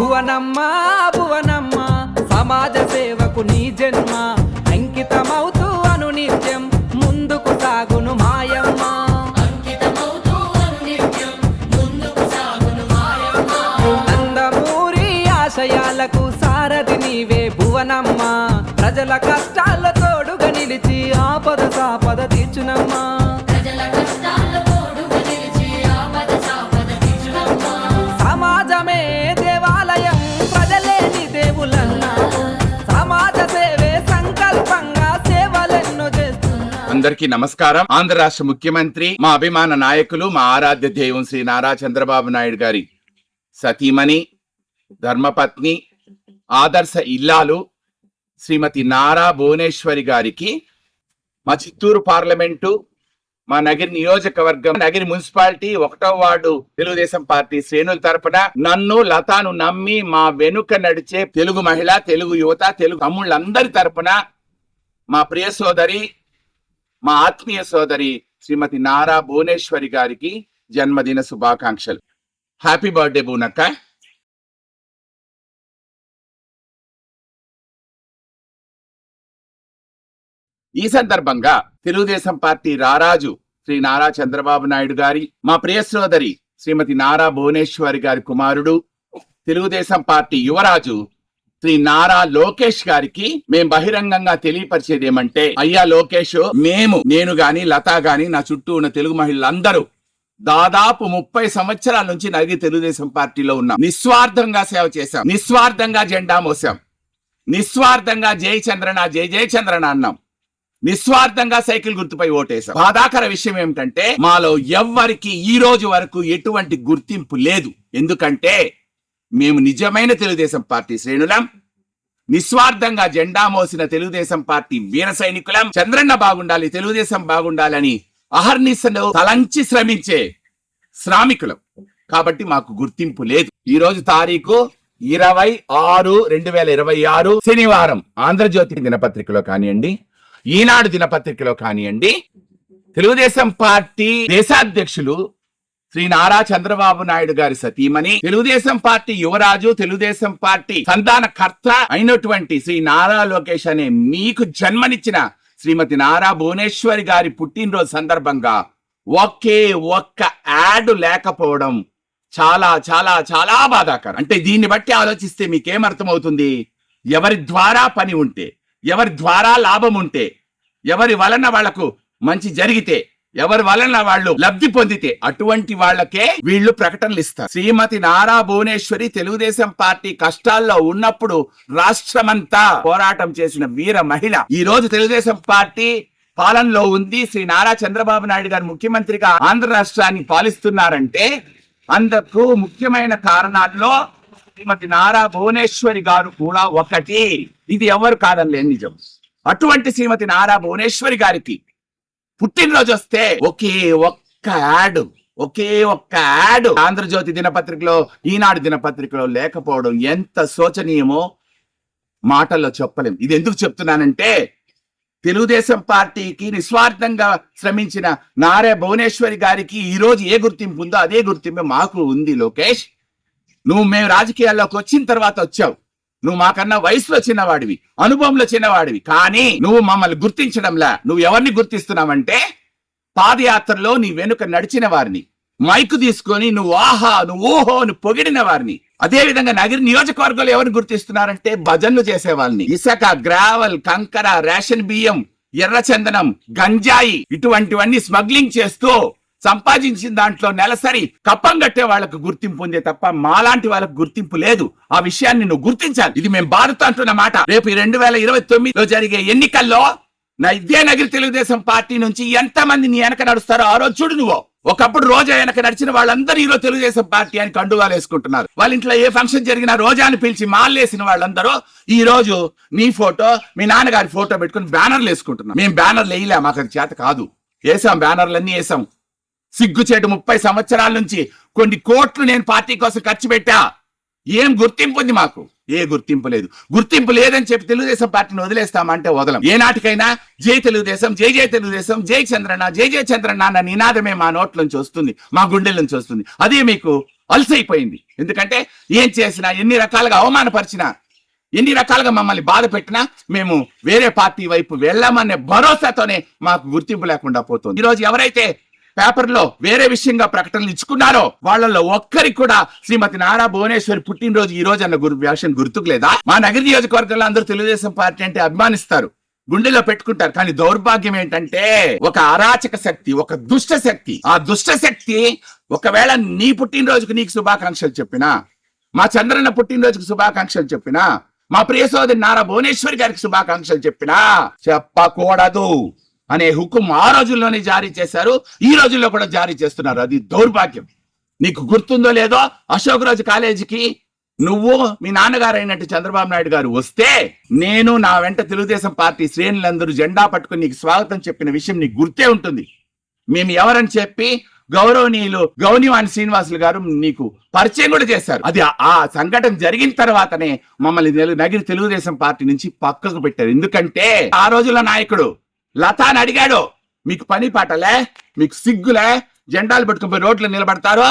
భువనమ్మ భువనమ్మ సమాజ సేవకు నీ జన్మ అంకితమవుతూ అనునిత్యం ముందుకు సాగును మాయమ్మ. నందమూరి ఆశయాలకు సారథి నీవే భువనమ్మ, ప్రజల కష్టాల తోడుగా నిలిచి ఆపద సాపద తీర్చునమ్మా. సమాజమే దేవాలయం ప్రజలే నీ దేవులన్నావు, సమాజ సేవే సంకల్పంగా సేవలెన్నో చేస్తున్నా. అందరికీ నమస్కారం. ఆంధ్ర రాష్ట్ర ముఖ్యమంత్రి, మా అభిమాన నాయకులు, మా ఆరాధ్య దైవం శ్రీ నారా చంద్రబాబు నాయుడు గారి సతీమణి, ధర్మపత్ని, ఆదర్శ ఇల్లాలు శ్రీమతి నారా భువనేశ్వరి గారికి మా చిత్తూరు పార్లమెంటు, మా నగిరి నియోజకవర్గం, నగిరి మున్సిపాలిటీ 1వ వార్డు తెలుగుదేశం పార్టీ శ్రేణుల తరపున నన్ను, లతాను నమ్మి మా వెనుక నడిచే తెలుగు మహిళ, తెలుగు యువత, తెలుగు తమ్ముళ్ళందరి తరపున మా ప్రియ సోదరి, మా ఆత్మీయ సోదరి శ్రీమతి నారా భువనేశ్వరి గారికి జన్మదిన శుభాకాంక్షలు. హ్యాపీ బర్త్డే బూనక్క. ఈ సందర్భంగా తెలుగుదేశం పార్టీ రారాజు శ్రీ నారా చంద్రబాబు నాయుడు గారి, మా ప్రియ సోదరి శ్రీమతి నారా భువనేశ్వరి గారి కుమారుడు, తెలుగుదేశం పార్టీ యువరాజు శ్రీ నారా లోకేష్ గారికి మేము బహిరంగంగా తెలియపరిచేది ఏమంటే, అయ్యా లోకేష్, నేను గాని, లతా గాని, నా చుట్టూ ఉన్న తెలుగు మహిళలందరూ దాదాపు 30 సంవత్సరాల నుంచి నగిరి తెలుగుదేశం పార్టీలో ఉన్నాం. నిస్వార్థంగా సేవ చేశాం, నిస్వార్థంగా జెండా మోసాం, నిస్వార్థంగా జై చంద్రన జై జై చంద్రన అన్నాం, నిస్వార్థంగా సైకిల్ గుర్తుపై ఓటేశాం. బాధాకర విషయం ఏమిటంటే, మాలో ఎవ్వరికి ఈ రోజు వరకు ఎటువంటి గుర్తింపు లేదు. ఎందుకంటే మేము నిజమైన తెలుగుదేశం పార్టీ శ్రేణులం, నిస్వార్థంగా జెండా మోసిన తెలుగుదేశం పార్టీ వీర సైనికులం, చంద్రన్న బాగుండాలి, తెలుగుదేశం బాగుండాలని అహర్నిశలు తలంచి శ్రమించే శ్రామికులం. కాబట్టి మాకు గుర్తింపు లేదు. ఈ రోజు తారీఖు 26/2026 శనివారం ఆంధ్రజ్యోతి దినపత్రికలో కానివ్వండి, ఈనాడు దినపత్రికలో కానివ్వండి, తెలుగుదేశం పార్టీ దేశాధ్యక్షులు శ్రీ నారా చంద్రబాబు నాయుడు గారి సతీమణి, తెలుగుదేశం పార్టీ యువరాజు, తెలుగుదేశం పార్టీ సంతానకర్త అయినటువంటి శ్రీ నారా లోకేష్ అనే మీకు జన్మనిచ్చిన శ్రీమతి నారా భువనేశ్వరి గారి పుట్టినరోజు సందర్భంగా ఒకే ఒక్క యాడ్ లేకపోవడం చాలా చాలా చాలా బాధాకరం. అంటే దీన్ని బట్టి ఆలోచిస్తే మీకేమర్థమవుతుంది? ఎవరి ద్వారా పని ఉంటే, ఎవరి ద్వారా లాభం ఉంటే, ఎవరి వలన వాళ్లకు మంచి జరిగితే, ఎవరి వలన వాళ్ళు లబ్ధి పొందితే అటువంటి వాళ్లకే వీళ్ళు ప్రకటనలు ఇస్తారు. శ్రీమతి నారా భువనేశ్వరి తెలుగుదేశం పార్టీ కష్టాల్లో ఉన్నప్పుడు రాష్ట్రమంతా పోరాటం చేసిన వీర మహిళ. ఈ రోజు తెలుగుదేశం పార్టీ పాలనలో ఉంది. శ్రీ నారా చంద్రబాబు నాయుడు గారు ముఖ్యమంత్రిగా ఆంధ్ర రాష్ట్రాన్ని పాలిస్తున్నారంటే అందుకు ముఖ్యమైన కారణాల్లో శ్రీమతి నారా భువనేశ్వరి గారు కూడా ఒకటి. ఇది ఎవరు కాదనలేని నిజం. అటువంటి శ్రీమతి నారా భువనేశ్వరి గారికి పుట్టినరోజు వస్తే ఒకే ఒక్క యాడ్ ఆంధ్రజ్యోతి దినపత్రికలో, ఈనాడు దినపత్రికలో లేకపోవడం ఎంత శోచనీయమో మాటల్లో చెప్పలేం. ఇది ఎందుకు చెప్తున్నానంటే, తెలుగుదేశం పార్టీకి నిస్వార్థంగా శ్రమించిన నారా భువనేశ్వరి గారికి ఈ రోజు ఏ గుర్తింపు ఉందో అదే గుర్తింపు మాకు ఉంది. లోకేష్, మేము రాజకీయాల్లోకి వచ్చిన తర్వాత వచ్చావు. నువ్వు మాకన్నా వయసులో చిన్నవాడివి, అనుభవంలో చిన్నవాడివి, కానీ నువ్వు మమ్మల్ని గుర్తించడంలా. నువ్వు ఎవరిని గుర్తిస్తున్నావంటే, పాదయాత్రలో నీ వెనుక నడిచిన వారిని, మైకు తీసుకొని నువ్వు ఆహా నువ్వు ఓహో నువ్వు పొగిడిన వారిని. అదే విధంగా నగిరి నియోజకవర్గంలో ఎవరిని గుర్తిస్తున్నారంటే, భజనలు చేసే వాళ్ళని. ఇసుక, గ్రావెల్, కంకర, రేషన్ బియ్యం, ఎర్రచందనం, గంజాయి ఇటువంటివన్నీ స్మగ్లింగ్ చేస్తూ సంపాదించిన దాంట్లో నెలసరి కప్పం కట్టే వాళ్ళకు గుర్తింపు ఉందే తప్ప మాలాంటి వాళ్ళకు గుర్తింపు లేదు. ఆ విషయాన్ని నువ్వు గుర్తించాలి. ఇది మేము బాధతో అంటున్న మాట. రేపు 2029లో జరిగే ఎన్నికల్లో ఇదే నగిరి తెలుగుదేశం పార్టీ నుంచి ఎంతమంది నీ వెనక నడుస్తారో ఆ రోజు చూడు. నువ్వు ఒకప్పుడు రోజా వెనక నడిచిన వాళ్ళందరూ ఈరోజు తెలుగుదేశం పార్టీ అని కండువాలు వేసుకుంటున్నారు. వాళ్ళ ఇంట్లో ఏ ఫంక్షన్ జరిగినా రోజాని పిలిచి మాల్లేసిన వాళ్ళందరూ ఈ రోజు నీ ఫోటో, మీ నాన్నగారి ఫోటో పెట్టుకుని బ్యానర్లు వేసుకుంటున్నారు. మేము బ్యానర్లు వేయలే, మాకు అది చేత కాదు. వేసాం, బ్యానర్లన్నీ వేసాం. సిగ్గుచేటు 30 సంవత్సరాల నుంచి కొన్ని కోట్లు నేను పార్టీ కోసం ఖర్చు పెట్టా. ఏం గుర్తింపు ఉంది మాకు? ఏ గుర్తింపు లేదు. గుర్తింపు లేదని చెప్పి తెలుగుదేశం పార్టీని వదిలేస్తామంటే వదలం. ఏ నాటికైనా జై తెలుగుదేశం, జై జై తెలుగుదేశం, జై చంద్రన్న, జై జై చంద్రన్న అన్న నినాదమే మా నోట్ల నుంచి వస్తుంది, మా గుండెల నుంచి వస్తుంది. అదే మీకు అలసైపోయింది. ఎందుకంటే ఏం చేసినా, ఎన్ని రకాలుగా అవమానపరిచినా, ఎన్ని రకాలుగా మమ్మల్ని బాధ పెట్టినా మేము వేరే పార్టీ వైపు వెళ్ళామనే భరోసాతోనే మాకు గుర్తింపు లేకుండా పోతుంది. ఈ రోజు ఎవరైతే పేపర్లో వేరే విషయంగా ప్రకటనలు ఇచ్చుకున్నారో వాళ్ళల్లో ఒక్కరికి కూడా శ్రీమతి నారా భువనేశ్వరి పుట్టినరోజు ఈ రోజు అన్న విషయం గుర్తుకు లేదా? మా నగర నియోజకవర్గంలో అందరూ తెలుగుదేశం పార్టీ అంటే అభిమానిస్తారు, గుండెలో పెట్టుకుంటారు. కానీ దౌర్భాగ్యం ఏంటంటే ఒక అరాచక శక్తి, ఒక దుష్ట శక్తి, ఆ దుష్ట శక్తి ఒకవేళ నీ పుట్టినరోజుకు నీకు శుభాకాంక్షలు చెప్పినా, మా చంద్రన్న పుట్టినరోజుకు శుభాకాంక్షలు చెప్పినా, మా ప్రియ సోదరి నారా భువనేశ్వరి గారికి శుభాకాంక్షలు చెప్పినా చెప్పకూడదు అనే హుకుం ఆ రోజుల్లోనే జారీ చేశారు, ఈ రోజుల్లో కూడా జారీ చేస్తున్నారు. అది దౌర్భాగ్యం. నీకు గుర్తుందో లేదో, అశోక్ రాజు కాలేజీకి నువ్వు మీ నాన్నగారు అయినట్టు చంద్రబాబు నాయుడు గారు వస్తే నేను నా వెంట తెలుగుదేశం పార్టీ శ్రేణులందరూ జెండా పట్టుకుని నీకు స్వాగతం చెప్పిన విషయం నీకు గుర్తే ఉంటుంది. మేము ఎవరని చెప్పి గౌరవనీయులు గౌనివాణి శ్రీనివాసులు గారు నీకు పరిచయం కూడా చేశారు. అది ఆ సంఘటన జరిగిన తర్వాతనే మమ్మల్ని నగిరి తెలుగుదేశం పార్టీ నుంచి పక్కకు పెట్టారు. ఎందుకంటే ఆ రోజుల్లో నాయకుడు లతాని అడిగాడు, మీకు పని పాటలే, మీకు సిగ్గులే, జెండాలు పట్టుకుని రోడ్లు నిలబడతారో,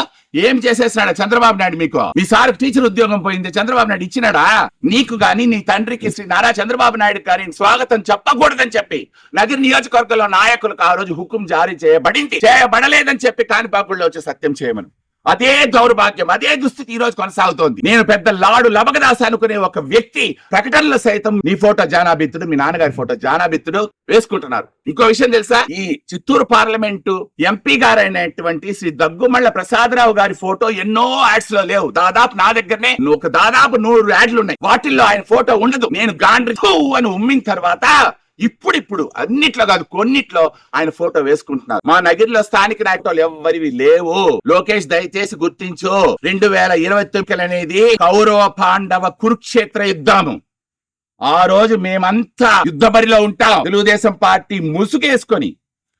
ఏం చేసేసినాడా చంద్రబాబు నాయుడు? మీకు మీ సార్ టీచర్ ఉద్యోగం పోయింది, చంద్రబాబు నాయుడు ఇచ్చినాడా? నీకు గాని నీ తండ్రికి శ్రీ నారా చంద్రబాబు నాయుడు గారిని స్వాగతం చెప్పకూడదని చెప్పి నగర నియోజకవర్గంలో నాయకులకు ఆ రోజు హుకుం జారీ చేయబడలేదని చెప్పి కాణిపాకుల్లో వచ్చి సత్యం చేయమని. అదే దౌర్భాగ్యం, అదే దుస్థితి ఈ రోజు కొనసాగుతోంది. నేను పెద్ద లాడు లబగదాస్ అనుకునే ఒక వ్యక్తి ప్రకటనలో సైతం నీ ఫోటో జానాబిత్తుడు, మీ నాన్నగారి ఫోటో జానాబిత్తుడు వేసుకుంటున్నారు. ఇంకో విషయం తెలుసా? ఈ చిత్తూరు పార్లమెంటు ఎంపీ గారైనటువంటి శ్రీ దగ్గుమళ్ళ ప్రసాదరావు గారి ఫోటో ఎన్నో యాడ్స్ లో లేవు. దాదాపు నా దగ్గరనే దాదాపు 100 యాడ్లు ఉన్నాయి. వాటిల్లో ఆయన ఫోటో ఉండదు. నేను గాండ్రి అని ఉమ్మిన తర్వాత ఇప్పుడు అన్నిట్లో కాదు, కొన్నిట్లో ఆయన ఫోటో వేసుకుంటున్నారు. మా నగిరిలో స్థానిక నాయకులు ఎవరివి లేవు. లోకేష్ దయచేసి గుర్తించు, 2029 అనేది కౌరవ పాండవ కురుక్షేత్ర యుద్ధము. ఆ రోజు మేమంతా యుద్ధ బరిలో ఉంటాం. తెలుగుదేశం పార్టీ ముసుగేసుకొని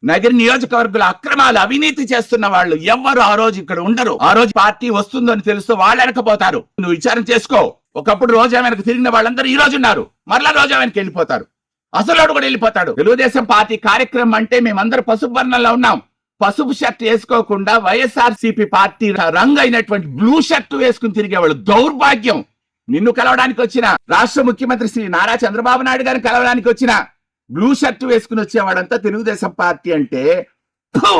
నగర నియోజకవర్గాల అక్రమాలు, అవినీతి చేస్తున్న వాళ్ళు ఎవ్వరు ఆ రోజు ఇక్కడ ఉండరు. ఆ రోజు పార్టీ వస్తుందో అని తెలుస్తూ వాళ్ళు వెనకపోతారు. నువ్వు విచారం చేసుకో. ఒకప్పుడు రోజా వెనక తిరిగిన వాళ్ళందరూ ఈ రోజు ఉన్నారు, మరలా రోజా వెనక వెళ్ళిపోతారు. అసలు కూడా వెళ్ళిపోతాడు. తెలుగుదేశం పార్టీ కార్యక్రమం అంటే మేమందరూ పసుపు వర్ణంలో ఉన్నాం. పసుపు షర్ట్ వేసుకోకుండా వైఎస్ఆర్సీపీ పార్టీ రంగు అయినటువంటి బ్లూ షర్ట్ వేసుకుని తిరిగేవాళ్ళు. దౌర్భాగ్యం. నిన్ను కలవడానికి వచ్చిన రాష్ట్ర ముఖ్యమంత్రి శ్రీ నారా చంద్రబాబు నాయుడు గారిని కలవడానికి వచ్చిన బ్లూ షర్ట్ వేసుకుని వచ్చేవాడంతా తెలుగుదేశం పార్టీ అంటే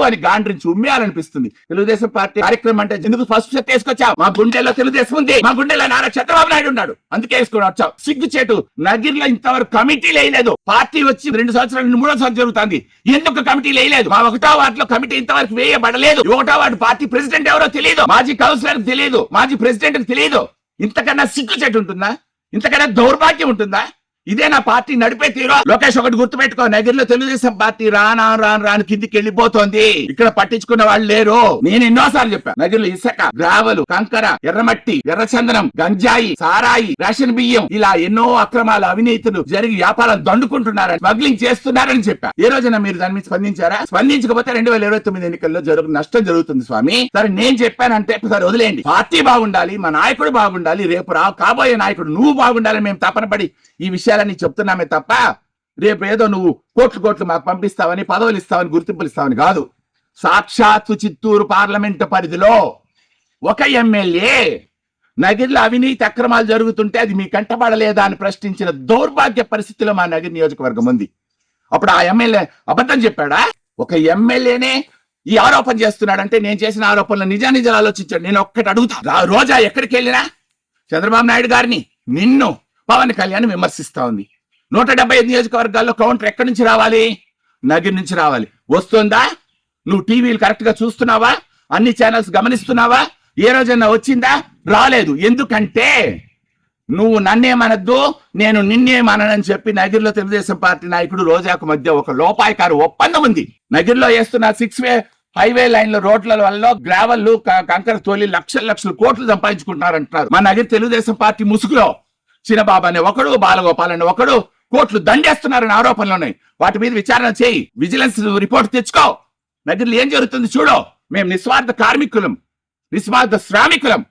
అని గాండ్రించి ఉమ్మేయాలనిపిస్తుంది. తెలుగుదేశం పార్టీ కార్యక్రమం అంటే ఎందుకు ఫస్ట్ షర్ట్ వేసుకొచ్చావు? మా గుండెల్లో తెలుగుదేశం ఉంది, మా గుండెల్లో నారా చంద్రబాబు నాయుడు ఉన్నాడు, అందుకే వేసుకుని వచ్చావు. సిగ్గుచేటు. నగిరిలో ఇంతవరకు కమిటీ వేయలేదు. పార్టీ వచ్చి 2 సంవత్సరాలు 3వ సంవత్సరం జరుగుతుంది. ఎందుకు కమిటీ వేయలేదు? మా 1వ వార్డులో కమిటీ ఇంతవరకు వేయబడలేదు. 1వ వార్డు పార్టీ ప్రెసిడెంట్ ఎవరో తెలియదు, మాజీ కౌన్సిలర్ తెలియదు, మాజీ ప్రెసిడెంట్ తెలియదు. ఇంతకన్నా సిగ్గుచేటు ఉంటుందా? ఇంతకన్నా దౌర్భాగ్యం ఉంటుందా? ఇదే నా పార్టీ నడిపే తీరు. లోకేష్ ఒకటి గుర్తుపెట్టుకో, నగర్లో తెలుగుదేశం పార్టీ రాను కిందికి వెళ్ళిపోతోంది. ఇక్కడ పట్టించుకున్న వాళ్ళు లేరు. నేను ఎన్నోసార్లు చెప్పాను, నగర్లో ఇసుక, గ్రావెలు, కంకర, ఎర్రమట్టి, ఎర్రచందనం, గంజాయి, సారాయి, రేషన్ బియ్యం, ఇలా ఎన్నో అక్రమాలు, అవినీతులు జరిగి వ్యాపారం దండుకుంటున్నారని, స్మగ్లింగ్ చేస్తున్నారని చెప్పా. ఏ రోజున మీరు దాని మీద స్పందించారా? స్పందించకపోతే 2029 ఎన్నికల్లో నష్టం జరుగుతుంది స్వామి. సరే నేను చెప్పానంటే సరే వదిలేయండి. పార్టీ బాగుండాలి, మా నాయకుడు బాగుండాలి, రేపు కాబోయే నాయకుడు నువ్వు బాగుండాలని మేము తపన పడి ఈ విషయాలన్నీ చెప్తున్నామే తప్ప రేపు ఏదో నువ్వు కోట్లు మాకు పంపిస్తావని, పదవులు ఇస్తావని, గుర్తింపులు ఇస్తావని కాదు. సాక్షాత్తు చిత్తూరు పార్లమెంటు పరిధిలో ఒక ఎమ్మెల్యే నగిరిలో అవినీతి అక్రమాలు జరుగుతుంటే అది మీ కంటపడలేదా అని ప్రశ్నించిన దౌర్భాగ్య పరిస్థితిలో మా నగిరి నియోజకవర్గం ఉంది. అప్పుడు ఆ ఎమ్మెల్యే అబద్ధం చెప్పాడా? ఒక ఎమ్మెల్యేనే ఈ ఆరోపణ చేస్తున్నాడంటే నేను చేసిన ఆరోపణలు నిజాలు ఆలోచించాడు. నేను ఒక్కటి అడుగుతా, రోజా ఎక్కడికి వెళ్ళినా చంద్రబాబు నాయుడు గారిని, నిన్ను, పవన్ కళ్యాణ్ విమర్శిస్తా ఉంది. 175 నియోజకవర్గాల్లో కౌంటర్ ఎక్కడి నుంచి రావాలి? నగిరి నుంచి రావాలి. వస్తుందా? నువ్వు టీవీలు కరెక్ట్ గా చూస్తున్నావా? అన్ని ఛానల్స్ గమనిస్తున్నావా? ఏ రోజైనా వచ్చిందా? రాలేదు. ఎందుకంటే నువ్వు నన్నేమనద్దు, నేను నిన్నేమనని చెప్పి నగిరిలో తెలుగుదేశం పార్టీ నాయకుడు రోజాకు మధ్య ఒక లోపాయకారు ఒప్పందం ఉంది. నగిరిలో వేస్తున్న 6-వే హైవే లైన్ల రోడ్ల వల్ల గ్రావెల్, కంకర తోలి లక్షల కోట్లు సంపాదించుకుంటున్నారంటున్నారు. మా నగిరి తెలుగుదేశం పార్టీ ముసుగులో చిన్నబాబు అనే ఒకడు, బాలగోపాల్ అనే ఒకడు కోట్లు దండేస్తున్నారని ఆరోపణలు ఉన్నాయి. వాటి మీద విచారణ చేయి, విజిలెన్స్ రిపోర్ట్ తెచ్చుకో. నగిరిలో ఏం జరుగుతుంది చూడు. మేము నిస్వార్థ కార్మికులం, నిస్వార్థ శ్రామికులం,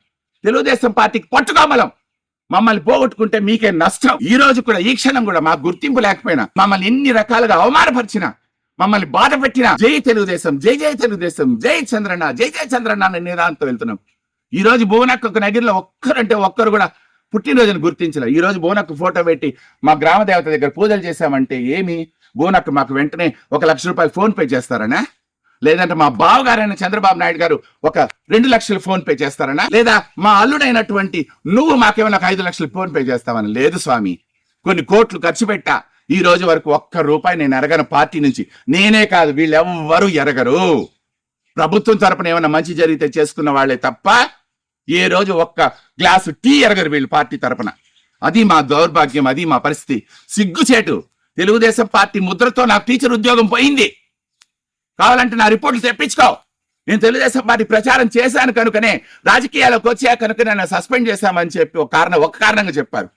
తెలుగుదేశం పార్టీకి పట్టుకోమలం. మమ్మల్ని పోగొట్టుకుంటే మీకే నష్టం. ఈ రోజు కూడా, ఈ క్షణం కూడా మాకు గుర్తింపు లేకపోయినా, మమ్మల్ని ఎన్ని రకాలుగా అవమానపరిచినా, మమ్మల్ని బాధ పెట్టినా జై తెలుగుదేశం, జై తెలుగుదేశం, జై చంద్రన్న, జై చంద్రన్న అనే నినాదంతో వెళ్తున్నాం. ఈ రోజు భువనక్కకు నగిరిలో ఒక్కరు కూడా పుట్టినరోజును గుర్తించలేదు. ఈ రోజు భువనక్క ఫోటో పెట్టి మా గ్రామ దేవత దగ్గర పూజలు చేశామంటే ఏమి భువనక్క మాకు వెంటనే 1 లక్ష రూపాయలు ఫోన్ పే చేస్తారనా? లేదంటే మా బావగారైన చంద్రబాబు నాయుడు గారు 2 లక్షలు ఫోన్ పే చేస్తారనా? లేదా మా అల్లుడైనటువంటి నువ్వు మాకేమైనా 5 లక్షలు ఫోన్ పే చేస్తావని? లేదు స్వామి, కొన్ని కోట్లు ఖర్చు పెట్టా. ఈ రోజు వరకు 1 రూపాయి నేను ఎరగను పార్టీ నుంచి. నేనే కాదు, వీళ్ళెవ్వరూ ఎరగరు. ప్రభుత్వం తరపున ఏమైనా మంచి జరిగితే చేసుకున్న వాళ్లే తప్ప ఏ రోజు 1 గ్లాసు టీ ఎరగరు వీళ్ళు పార్టీ తరపున. అది మా దౌర్భాగ్యం, అది మా పరిస్థితి. సిగ్గుచేటు. తెలుగుదేశం పార్టీ ముద్రతో నాకు టీచర్ ఉద్యోగం పోయింది. కావాలంటే నా రిపోర్ట్లు తెప్పించుకో. నేను తెలుగుదేశం పార్టీ ప్రచారం చేశాను కనుకనే, రాజకీయాలకు వచ్చా కనుక నన్ను సస్పెండ్ చేశామని చెప్పి ఒక కారణంగా చెప్పారు.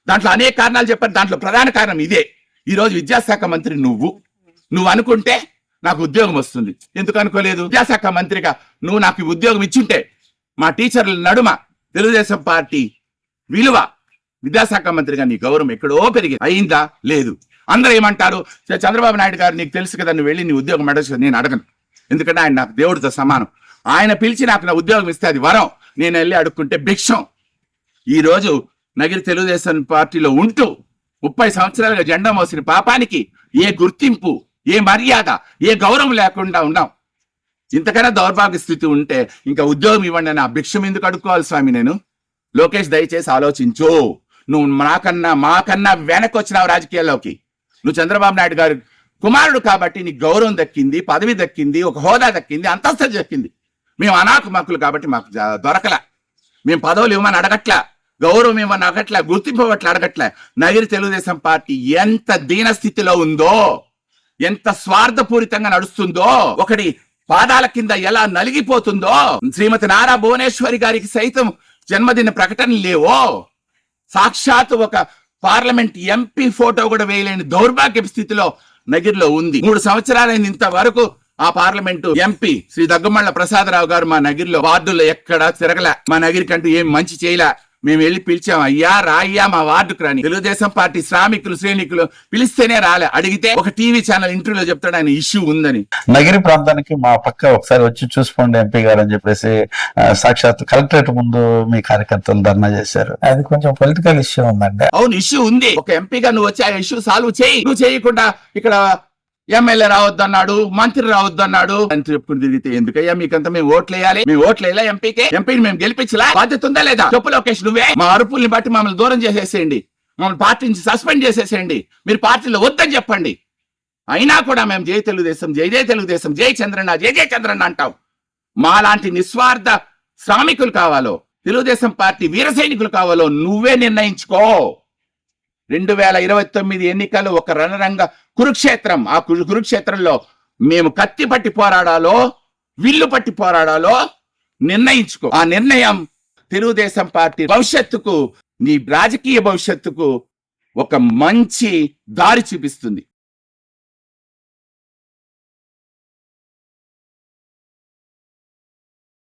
దాంట్లో అనేక కారణాలు చెప్పారు. దాంట్లో ప్రధాన కారణం ఇదే. ఈ రోజు విద్యాశాఖ మంత్రి నువ్వు అనుకుంటే నాకు ఉద్యోగం వస్తుంది. ఎందుకు అనుకోలేదు? విద్యాశాఖ మంత్రిగా నువ్వు నాకు ఉద్యోగం ఇచ్చుంటే మా టీచర్ల నడుమ తెలుగుదేశం పార్టీ విలువ, విద్యాశాఖ మంత్రిగా నీ గౌరవం ఎక్కడో పెరిగి అయిందా? లేదు. అందరూ ఏమంటారు, చంద్రబాబు నాయుడు గారు నీకు తెలుసు కదా, నువ్వు వెళ్ళి నీ ఉద్యోగం అడగచ్చు. నేను అడగను, ఎందుకంటే ఆయన నాకు దేవుడితో సమానం. ఆయన పిలిచి నాకు నా ఉద్యోగం ఇస్తే అది వరం, నేను వెళ్ళి అడుక్కుంటే భిక్షం. ఈ రోజు నగిరి తెలుగుదేశం పార్టీలో ఉంటూ 30 సంవత్సరాలుగా జెండా మోసిన పాపానికి ఏ గుర్తింపు, ఏ మర్యాద, ఏ గౌరవం లేకుండా ఉన్నాం. ఇంతకన్నా దౌర్భాగ్య స్థితి ఉంటే ఇంకా ఉద్యోగం ఇవ్వండి అని ఆ భిక్షం ఎందుకు అడుక్కోవాలి స్వామి నేను? లోకేష్, దయచేసి ఆలోచించు. నువ్వు మాకన్నా వెనక్కి వచ్చినావు రాజకీయాల్లోకి. నువ్వు చంద్రబాబు నాయుడు గారు కుమారుడు కాబట్టి నీకు గౌరవం దక్కింది, పదవి దక్కింది, ఒక హోదా దక్కింది, అంతస్తు దక్కింది. మేము అనాకుమక్కులు కాబట్టి మాకు దొరకలా. మేము పదవులు ఇవ్వమని అడగట్లా, గౌరవం ఇవ్వమని అడగట్లా, గుర్తింపు ఇవ్వట్లా అడగట్లా. నగిరి తెలుగుదేశం పార్టీ ఎంత దీన స్థితిలో ఉందో, ఎంత స్వార్థపూరితంగా నడుస్తుందో, ఒకటి పాదాల కింద ఎలా నలిగిపోతుందో. శ్రీమతి నారా భువనేశ్వరి గారికి సైతం జన్మదిన ప్రకటన లేవో. సాక్షాత్ ఒక పార్లమెంట్ ఎంపీ ఫోటో కూడా వేయలేని దౌర్భాగ్య స్థితిలో నగిరిలో ఉంది. 3 సంవత్సరాలైంది ఇంతవరకు ఆ పార్లమెంటు ఎంపీ శ్రీ దగ్గుమళ్ళ ప్రసాదరావు గారు మా నగిరిలో వార్డులో ఎక్కడా తిరగలే. మా నగిరికంటూ ఏం మంచి చేయలే. మేము వెళ్ళి పిలిచాం, అయ్యా రాయ్యా మా వార్డుకు రాని. తెలుగుదేశం పార్టీ శ్రామికులు శ్రేణికులు పిలిస్తేనే రాలే. అడిగితే ఒక టీవీ ఛానల్ ఇంటర్వ్యూలో చెప్తాడు ఆయన ఇష్యూ ఉందని. నగిరి ప్రాంతానికి మా పక్క ఒకసారి వచ్చి చూసుకోండి ఎంపీ గారు అని చెప్పేసి సాక్షాత్ కలెక్టరేట్ ముందు మీ కార్యకర్తలు ధర్నా చేశారు. అది కొంచెం పొలిటికల్ ఇష్యూ ఉందండి. అవును, ఇష్యూ ఉంది. ఒక ఎంపీగా నువ్వు వచ్చి ఆ ఇష్యూ సాల్వ్ చేయి. నువ్వు చేయకుండా ఇక్కడ ఎమ్మెల్యే రావద్దన్నాడు, మంత్రి రావద్దన్నాడు అని చెప్పుకుని తిరిగితే ఎందుకయ్యా మీకంతా మేము ఓట్లు వేయాలి? మేము ఓట్లు వేయాలా ఎంపీని మేము గెలిపించలా? బాధ్యత ఉందా లేదా? చెప్పు లోకేష్, నువ్వే మా అరుపుల్ని బట్టి మమ్మల్ని దూరం చేసేసేయండి, మమ్మల్ని పార్టీ నుంచి సస్పెండ్ చేసేసేయండి, మీరు పార్టీలో వద్దని చెప్పండి. అయినా కూడా మేము జై తెలుగుదేశం, జై జై తెలుగుదేశం, జై చంద్రన్న, జై జై చంద్రన్న అంటాం. మాలాంటి నిస్వార్థ శ్రామికులు కావాలో, తెలుగుదేశం పార్టీ వీర సైనికులు కావాలో నువ్వే నిర్ణయించుకో. 2029 ఎన్నికలు ఒక రణరంగ కురుక్షేత్రం. ఆ కురుక్షేత్రంలో మేము కత్తి పట్టి పోరాడాలో, విల్లు పట్టి పోరాడాలో నిర్ణయించుకో. ఆ నిర్ణయం తెలుగుదేశం పార్టీ భవిష్యత్తుకు, నీ రాజకీయ భవిష్యత్తుకు ఒక మంచి దారి చూపిస్తుంది.